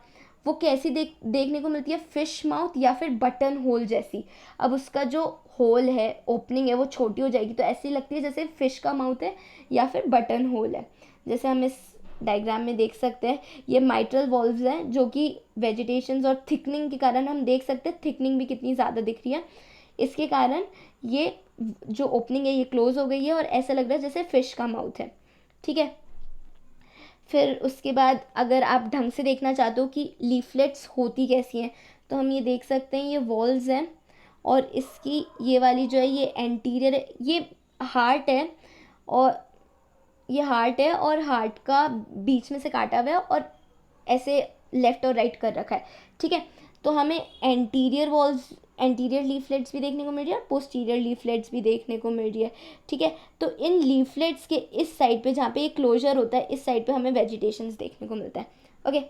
वो कैसी देखने को मिलती है, फिश माउथ या फिर बटन होल जैसी। अब उसका जो होल है, ओपनिंग है, वो छोटी हो जाएगी, तो ऐसी लगती है जैसे फिश का माउथ है या फिर बटन होल है, जैसे हम इस डायग्राम में देख सकते हैं। ये माइट्रल वॉल्व्स हैं, जो कि वेजिटेशंस और थिकनिंग के कारण हम देख सकते हैं, थिकनिंग भी कितनी ज़्यादा दिख रही है, इसके कारण ये जो ओपनिंग है ये क्लोज हो गई है, और ऐसा लग रहा है जैसे फिश का माउथ है, ठीक है। फिर उसके बाद अगर आप ढंग से देखना चाहते हो कि लीफलेट्स होती कैसी हैं, तो हम ये देख सकते हैं, ये वॉल्स हैं, और इसकी ये वाली जो है ये एंटीरियर है, ये हार्ट है, और ये हार्ट है, और हार्ट का बीच में से काटा हुआ है, और ऐसे लेफ्ट और राइट कर रखा है, ठीक है। तो हमें एंटीरियर वॉल्स, एंटीरियर लीफलेट्स भी देखने को मिल रही है, और पोस्टीरियर लीफलेट्स भी देखने को मिल रही है, ठीक है। तो इन लीफलेट्स के इस साइड पे, जहाँ पे ये क्लोजर होता है, इस साइड पे हमें वेजिटेशंस देखने को मिलता है, ओके।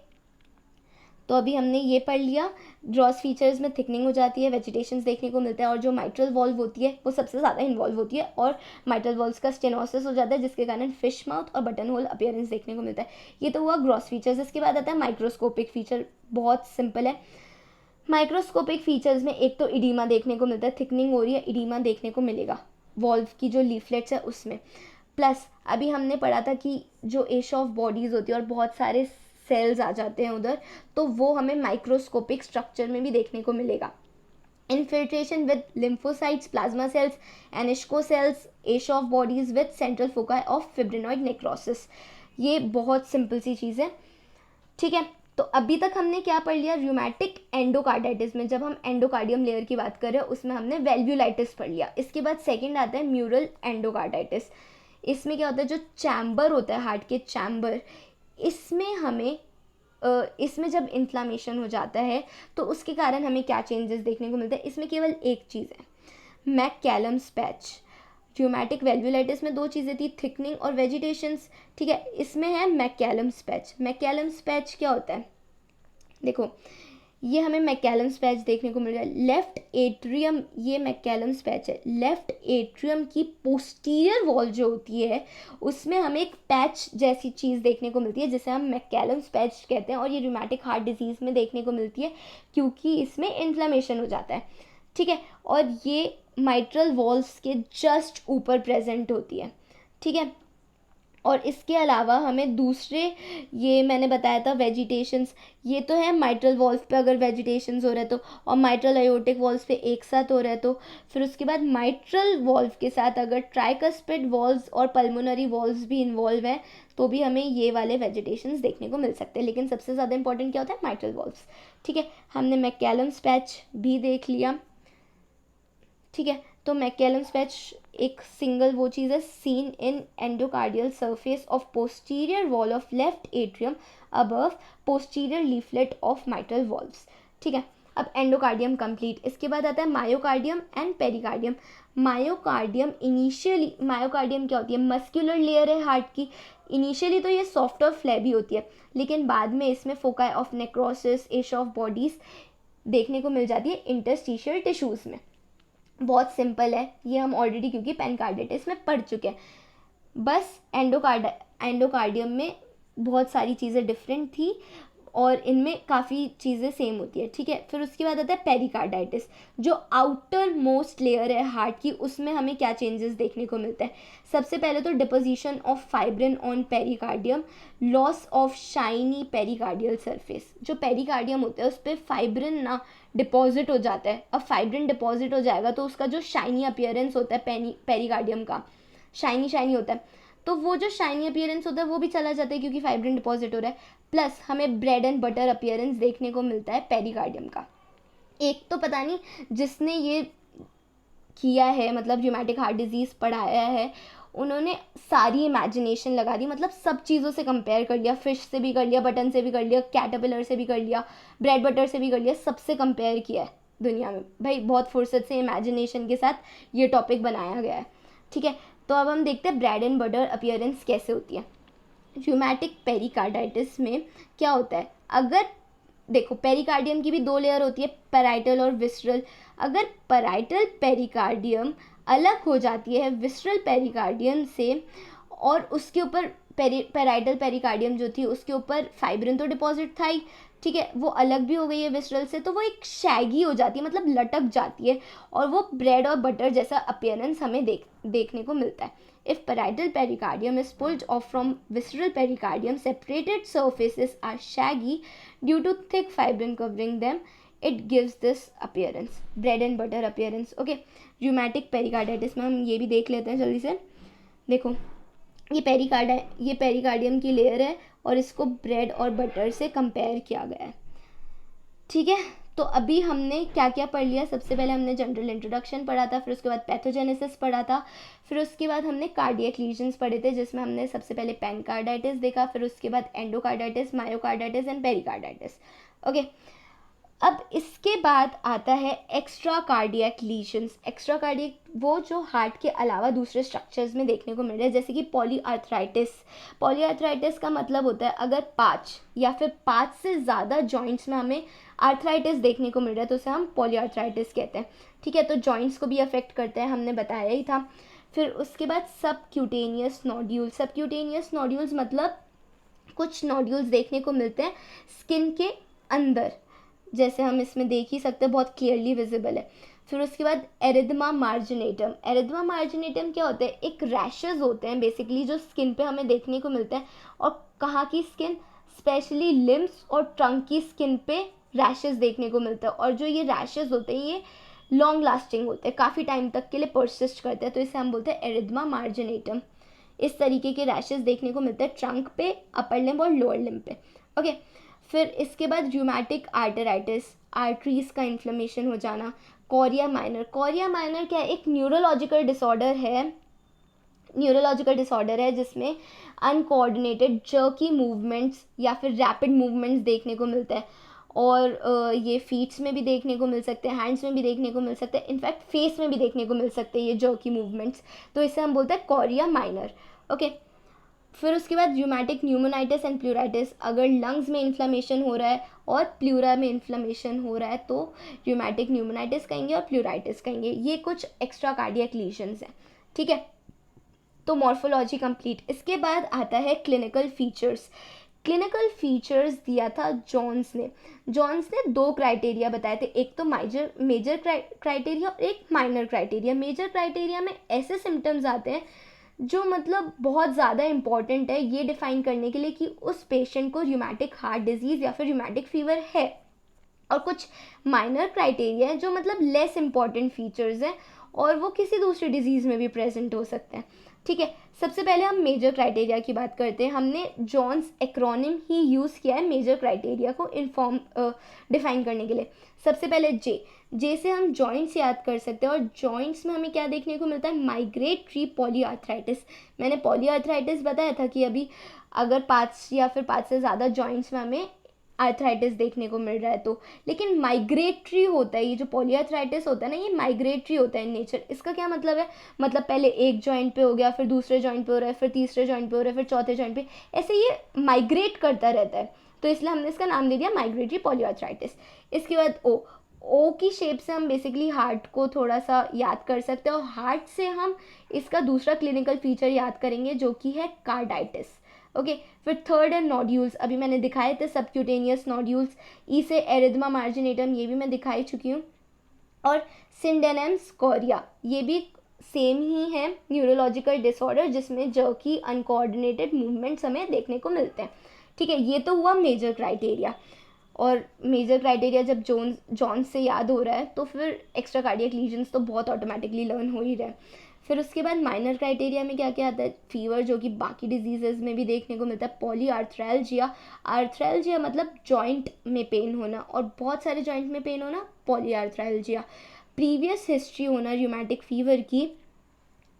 तो अभी हमने ये पढ़ लिया, ग्रॉस फीचर्स में थिकनिंग हो जाती है, वेजिटेशंस देखने को मिलता है, और जो माइट्रल वॉल्व होती है वो सबसे ज़्यादा इन्वॉल्व होती है, और माइट्रल वॉल्व्स का स्टेनोसिस हो जाता है, जिसके कारण फिश माउथ और बटन होल अपीयरेंस देखने को मिलता है। ये तो हुआ ग्रॉस फीचर्स। इसके बाद आता है माइक्रोस्कोपिक फीचर, बहुत सिंपल है। माइक्रोस्कोपिक फीचर्स में एक तो इडीमा देखने को मिलता है, थिकनिंग हो रही है, इडीमा देखने को मिलेगा वॉल्व की जो लीफलेट्स है उसमें। प्लस अभी हमने पढ़ा था कि जो एश ऑफ बॉडीज़ होती है और बहुत सारे सेल्स आ जाते हैं उधर, तो वो हमें माइक्रोस्कोपिक स्ट्रक्चर में भी देखने को मिलेगा। Infiltration with lymphocytes, plasma cells, Anitschkow cells, Aschoff bodies with central foci of fibrinoid necrosis. ये बहुत सिंपल सी चीज़ है, ठीक है। तो अभी तक हमने क्या पढ़ लिया, र्यूमेटिक एंडोकार्डाइटिस में जब हम एंडोकार्डियम लेयर की बात कर रहे हैं उसमें हमने वेल्व्युलाइटिस पढ़ लिया। इसके बाद सेकंड आता है म्यूरल एंडोकार्डाइटिस। इसमें क्या होता है, जो चैम्बर होता है हार्ट के चैम्बर, इसमें हमें इसमें जब इन्फ्लामेशन हो जाता है तो उसके कारण हमें क्या चेंजेस देखने को मिलते हैं। इसमें केवल एक चीज़ है, मैककैलम्स पैच। र्यूमेटिक वेल्वुलाइटिस में दो चीज़ें थी, थिकनिंग और वेजिटेशंस, ठीक है। इसमें है मैककैलम्स पैच। मैककैलम्स पैच क्या होता है, देखो ये हमें मैककैलम्स पैच देखने को मिल रहा है। लेफ्ट एट्रियम, ये मैककैलम्स पैच है, लेफ्ट एट्रियम की पोस्टीरियर वॉल जो होती है उसमें हमें एक पैच जैसी चीज़ देखने को मिलती है, जिसे हम मैककैलम्स पैच कहते हैं, और ये रूमेटिक हार्ट डिजीज़ में देखने को मिलती है क्योंकि इसमें इन्फ्लेमेशन हो जाता है, ठीक है। और ये माइट्रल वॉल्स के जस्ट ऊपर प्रेजेंट होती है, ठीक है। और इसके अलावा हमें दूसरे, ये मैंने बताया था वेजिटेशंस, ये तो है माइट्रल वॉल्व पे अगर वेजिटेशंस हो रहे तो, और माइट्रल आयोटिक वॉल्व्स पे एक साथ हो रहे हैं तो, फिर उसके बाद माइट्रल वॉल्व के साथ अगर ट्राइकस्पिड वॉल्व्स और पल्मोनरी वॉल्व्स भी इन्वॉल्व हैं तो भी हमें ये वाले वेजिटेशंस देखने को मिल सकते हैं। लेकिन सबसे ज़्यादा इंपॉर्टेंट क्या होता है, माइट्रल वॉल्व्स, ठीक है। हमने मैककैलम्स पैच भी देख लिया, ठीक है। तो मैककैलम्स पैच एक सिंगल वो चीज़ है, seen in endocardial surface of posterior wall of left atrium above posterior leaflet of mitral valves, ठीक है। अब एंडोकार्डियम कंप्लीट, इसके बाद आता है मायोकार्डियम एंड पेरिकार्डियम। मायोकार्डियम क्या होती है, मस्कुलर लेयर है हार्ट की। इनिशियली तो ये सॉफ्ट और फ्लैबी होती है, लेकिन बाद में इसमें foci of necrosis, Aschoff bodies देखने को मिल जाती है इंटरस्टिशियल टिश्यूज़ में। बहुत सिंपल है ये, हम ऑलरेडी क्योंकि पेनकार्डिटिस में पढ़ चुके हैं। बस एंडोकार्डियम में बहुत सारी चीज़ें डिफरेंट थी और इनमें काफ़ी चीज़ें सेम होती है, ठीक है। फिर उसके बाद आता है पेरिकार्डाइटिस, जो आउटर मोस्ट लेयर है हार्ट की, उसमें हमें क्या चेंजेस देखने को मिलते हैं। सबसे पहले तो deposition of fibrin on pericardium, loss of shiny pericardial surface. जो पेरिकार्डियम होता है उस पर फाइब्रिन ना डिपॉजिट हो जाता है। अब फाइब्रिन डिपॉजिट हो जाएगा तो उसका जो शाइनी अपीयरेंस होता है पेरिकार्डियम का, शाइनी होता है, तो वो जो शाइनी अपीयरेंस होता है वो भी चला जाता है क्योंकि फाइब्रिन डिपॉजिट हो रहा है। प्लस हमें ब्रेड एंड बटर अपीयरेंस देखने को मिलता है पेरिकार्डियम का। एक तो पता नहीं जिसने ये किया है, मतलब र्यूमेटिक हार्ट डिजीज़ पढ़ाया है, उन्होंने सारी इमेजिनेशन लगा दी, मतलब सब चीज़ों से कंपेयर कर लिया, फिश से भी कर लिया, बटन से भी कर लिया, कैटरपिलर से भी कर लिया, ब्रेड बटर से भी कर लिया, सबसे कंपेयर किया है दुनिया में। भाई बहुत फुर्सत से इमेजिनेशन के साथ ये टॉपिक बनाया गया है, ठीक है। तो अब हम देखते हैं ब्रेड एंड बटर अपीयरेंस कैसे होती है। र्यूमेटिक पेरिकार्डाइटिस में क्या होता है, अगर देखो पेरिकार्डियम की भी दो लेयर होती है, पैराइटल और विसरल। अगर पैराइटल पेरिकार्डियम अलग हो जाती है विसरल पेरिकार्डियम से, और उसके ऊपर पैराइटल पेरिकार्डियम जो थी उसके ऊपर फाइब्रिन तो डिपॉजिट था ही, ठीक है, वो अलग भी हो गई है विसरल से, तो वो एक शैगी हो जाती है, मतलब लटक जाती है, और वो ब्रेड और बटर जैसा अपीयरेंस हमें देखने को मिलता है। If parietal pericardium is pulled off from visceral pericardium, separated surfaces are shaggy due to thick fibrin covering them. It gives this appearance, bread and butter appearance. Okay, rheumatic pericarditis में हम ये भी देख लेते हैं जल्दी से। देखो ये पेरिकार्डियम की लेयर है और इसको ब्रेड और बटर से कंपेयर किया गया है, ठीक है। तो अभी हमने क्या क्या पढ़ लिया, सबसे पहले हमने जनरल इंट्रोडक्शन पढ़ा था, फिर उसके बाद पैथोजेनेसिस पढ़ा था, फिर उसके बाद हमने कार्डियक लीजन्स पढ़े थे जिसमें हमने सबसे पहले पेनकार्डाइटिस देखा, फिर उसके बाद endocarditis, myocarditis and pericarditis. Okay, अब इसके बाद आता है extra cardiac lesions. Extra cardiac वो जो हार्ट के अलावा दूसरे स्ट्रक्चर्स में देखने को मिल रहे हैं, जैसे कि पॉलीआर्थराइटिस। पॉलीआर्थराइटिस का मतलब होता है अगर 5 या फिर 5 से ज़्यादा जॉइंट्स में हमें आर्थराइटिस देखने को मिल रहा है तो उसे हम पॉलीआर्थराइटिस कहते हैं, ठीक है। तो जॉइंट्स को भी अफेक्ट करते हैं, हमने बताया ही था। फिर उसके बाद सबक्यूटेनियस नोड्यूल्स। सबक्यूटेनियस नोड्यूल्स मतलब कुछ नोड्यूल्स देखने को मिलते हैं स्किन के अंदर, जैसे हम इसमें देख ही सकते हैं, बहुत क्लियरली विजिबल है। फिर उसके बाद एरिथमा मार्जिनेटम। एरिथमा मार्जिनेटम क्या होता है, एक रैशेज होते हैं बेसिकली जो स्किन पे हमें देखने को मिलते हैं, और कहाँ की स्किन, स्पेशली लिम्स और ट्रंक की स्किन पे रैशेज देखने को मिलता है। और जो ये रैशेज होते हैं ये लॉन्ग लास्टिंग होते हैं, काफ़ी टाइम तक के लिए परसिस्ट करते हैं, तो इसे हम बोलते हैं एरिथमा मार्जिनेटम। इस तरीके के रैशेज देखने को मिलते हैं ट्रंक पे, अपर लिम्ब और लोअर लिम्ब पे। ओके, फिर इसके बाद र्यूमेटिक आर्टराइटिस, आर्टरीज का इन्फ्लेमेशन हो जाना। Korea minor. कोरिया माइनर क्या है, एक न्यूरोलॉजिकल डिसऑर्डर है जिसमें अनकोऑर्डिनेटेड जर्की मूवमेंट्स या फिर रैपिड मूवमेंट्स देखने को मिलता है, और ये फीट्स में भी देखने को मिल सकते हैं, हैंड्स में भी देखने को मिल सकते हैं, इनफैक्ट फेस में भी देखने को मिल सकते हैं ये जर्की मूवमेंट्स, तो इसे हम बोलते हैं कोरिया माइनर। ओके, फिर उसके बाद र्यूमेटिक न्यूमोनाइटिस एंड प्लूराइटिस। अगर लंग्स में इन्फ्लेमेशन हो रहा है और प्लूरा में इन्फ्लेमेशन हो रहा है तो र्यूमेटिक न्यूमोनाइटिस कहेंगे और प्लूराइटिस कहेंगे। ये कुछ एक्स्ट्रा कार्डियक लीजन्स हैं, ठीक है। तो मॉर्फोलॉजी कंप्लीट। इसके बाद आता है क्लिनिकल फीचर्स। क्लिनिकल फीचर्स दिया था जॉन्स ने 2 क्राइटेरिया बताए थे, एक तो मेजर क्राइटेरिया और एक माइनर क्राइटेरिया। मेजर क्राइटेरिया में ऐसे सिम्टम्स आते हैं जो मतलब बहुत ज़्यादा इंपॉर्टेंट है ये डिफाइन करने के लिए कि उस पेशेंट को र्यूमेटिक हार्ट डिजीज़ या फिर र्यूमेटिक फीवर है, और कुछ माइनर क्राइटेरिया है जो मतलब लेस इंपॉर्टेंट फीचर्स हैं और वो किसी दूसरी डिजीज़ में भी प्रेजेंट हो सकते हैं, ठीक है। सबसे पहले हम मेजर क्राइटेरिया की बात करते हैं। हमने जॉन्स एक्रोनिम ही यूज़ किया है मेजर क्राइटेरिया को डिफाइन करने के लिए। सबसे पहले जे से हम जॉइंट्स याद कर सकते हैं, और जॉइंट्स में हमें क्या देखने को मिलता है, माइग्रेटरी पॉलीआर्थराइटिस। मैंने पॉलीआर्थराइटिस बताया था कि अभी अगर 5 या फिर 5 से ज़्यादा जॉइंट्स में हमें आर्थराइटिस देखने को मिल रहा है तो, लेकिन माइग्रेटरी होता है ये जो पॉलीआर्थराइटिस होता है ना, ये माइग्रेटरी होता है इन नेचर। इसका क्या मतलब है, मतलब पहले एक जॉइंट पे हो गया, फिर दूसरे जॉइंट पे हो रहा है, फिर तीसरे जॉइंट पे हो रहा है, फिर चौथे जॉइंट पे, ऐसे ये माइग्रेट करता रहता है, तो इसलिए हमने इसका नाम दे दिया माइग्रेटरी पॉलीआर्थराइटिस। इसके बाद ओ की शेप से हम बेसिकली हार्ट को थोड़ा सा याद कर सकते हैं, और हार्ट से हम इसका दूसरा क्लिनिकल फीचर याद करेंगे जो कि है कार्डाइटिस। ओके, फिर थर्ड है नोड्यूल्स, अभी मैंने दिखाए थे सबक्यूटेनियस नोड्यूल्स, ई से एरिथमा मार्जिनेटम, ये भी मैं दिखाई चुकी हूँ। और सिंडेनेम स्कोरिया, ये भी सेम ही है, न्यूरोलॉजिकल डिसऑर्डर जिसमें जर्की अनकोऑर्डिनेटेड मूवमेंट्स हमें देखने को मिलते हैं। ठीक है, ये तो हुआ मेजर क्राइटेरिया। और मेजर क्राइटेरिया जब जॉन से याद हो रहा है तो फिर एक्स्ट्रा कार्डियक लीजन्स तो बहुत ऑटोमेटिकली लर्न हो ही रहे हैं। फिर उसके बाद माइनर क्राइटेरिया में क्या क्या आता है, फीवर जो कि बाकी डिजीजेज में भी देखने को मिलता है, पॉली आर्थ्रैल्जिया, आर्थ्रैल्जिया मतलब जॉइंट में पेन होना, और बहुत सारे जॉइंट में पेन होना, पॉली आर्थ्रैल्जिया। प्रीवियस हिस्ट्री होना र्यूमेटिक फीवर की,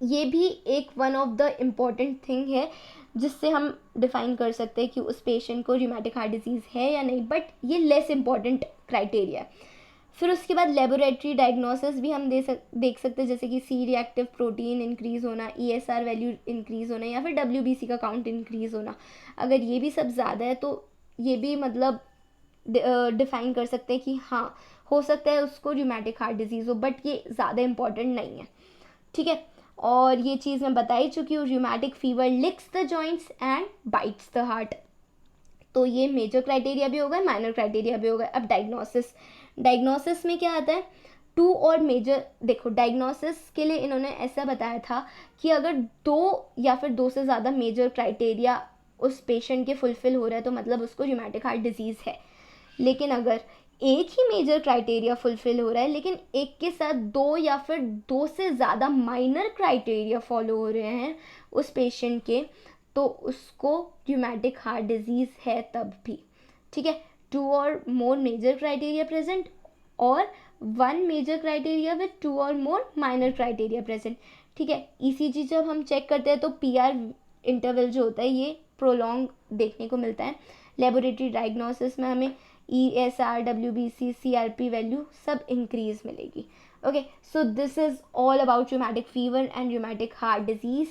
ये भी एक one of the important thing है जिससे हम डिफाइन कर सकते हैं कि उस पेशेंट को र्यूमेटिक हार्ट डिजीज़ है या नहीं, बट ये लेस इम्पॉर्टेंट क्राइटेरिया है। फिर उसके बाद लेबोरेटरी डायग्नोसिस भी हम देख सकते हैं, जैसे कि सी रिएक्टिव प्रोटीन इंक्रीज़ होना, ESR वैल्यू इंक्रीज़ होना, या फिर WBC का काउंट इंक्रीज़ होना। अगर ये भी सब ज़्यादा है तो ये भी मतलब डिफाइन कर सकते हैं कि हाँ, हो सकता है उसको र्यूमेटिक हार्ट डिजीज़ हो, बट ये ज़्यादा इम्पॉर्टेंट नहीं है। ठीक है, और ये चीज़ मैं बता ही चुकी हूँ, rheumatic fever लिक्स the joints and bytes the heart. तो ये मेजर क्राइटेरिया भी हो गए, माइनर क्राइटेरिया भी हो गए। अब डायग्नोसिस में क्या आता है, टू और मेजर, देखो डायग्नोसिस के लिए इन्होंने ऐसा बताया था कि अगर दो या फिर दो से ज़्यादा मेजर क्राइटेरिया उस पेशेंट के फुलफिल हो रहा है तो मतलब उसको र्यूमेटिक हार्ट डिजीज़ है। लेकिन अगर एक ही मेजर क्राइटेरिया फुलफिल हो रहा है लेकिन एक के साथ दो या फिर दो से ज़्यादा माइनर क्राइटेरिया फॉलो हो रहे हैं उस पेशेंट के, तो उसको र्यूमेटिक हार्ट डिजीज़ है तब भी। ठीक है, two or more major criteria present, और one major criteria with two or more minor criteria present. ठीक है, ECG जब हम चेक करते हैं तो PR इंटरवल जो होता है ये प्रोलॉन्ग देखने को मिलता है। लेबोरेटरी डायग्नोसिस में हमें ESR, WBC, CRP वैल्यू सब इंक्रीज मिलेगी। Okay, so this is all about rheumatic fever and rheumatic heart disease.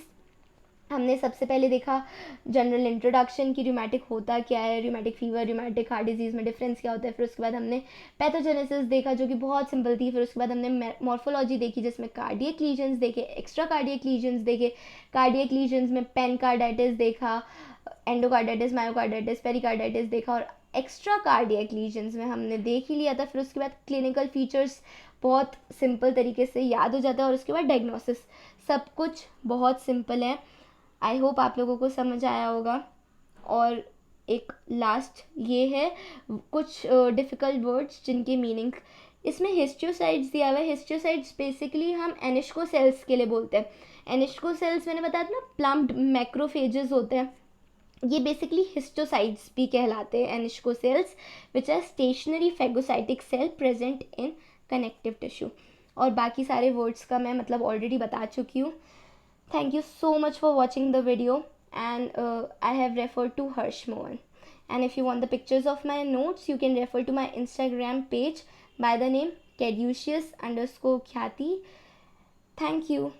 हमने सबसे पहले देखा जनरल इंट्रोडक्शन की र्यूमेटिक होता क्या है, rheumatic fever, rheumatic heart disease में डिफरेंस क्या होता है। फिर उसके बाद हमने पैथोजेनेसिस देखा जो कि बहुत सिंपल थी। फिर उसके बाद हमने मॉर्फोलॉजी देखी जिसमें कार्डियक लीजन्स देखे, एक्स्ट्रा कार्डियक लीजन्स देखे। कार्डियक लीजन्स में पेनकार्डाइटिस देखा, एंडोकार्डाइटिस, मायोकार्डाइटिस, पेरिकार्डाइटिस देखा, और एक्स्ट्रा कार्डियक लीजन्स में हमने देख ही लिया था। फिर उसके बाद क्लिनिकल फीचर्स बहुत सिंपल तरीके से याद हो जाता है, और उसके बाद डायग्नोसिस, सब कुछ बहुत सिंपल है। आई होप आप लोगों को समझ आया होगा। और एक लास्ट ये है कुछ डिफ़िकल्ट वर्ड्स जिनके मीनिंग, इसमें हिस्टियोसाइड्स दिया हुआ है। हिस्टियोसाइड्स बेसिकली हम एनिस्को सेल्स के लिए बोलते हैं। एनिस्को सेल्स मैंने बताया था ना, प्लम्प्ड मैक्रोफेजेस होते हैं, ये बेसिकली हिस्टोसाइड्स भी कहलाते हैं Anitschkow cells, which are stationary phagocytic cell present in connective tissue. और बाकी सारे वर्ड्स का मैं मतलब ऑलरेडी बता चुकी हूँ। Thank you so much for watching the video, and I have referred to Harsh Mohan. And if you want the pictures of my notes, you can refer to my Instagram page by the name Caduceus_Khyati. Thank you.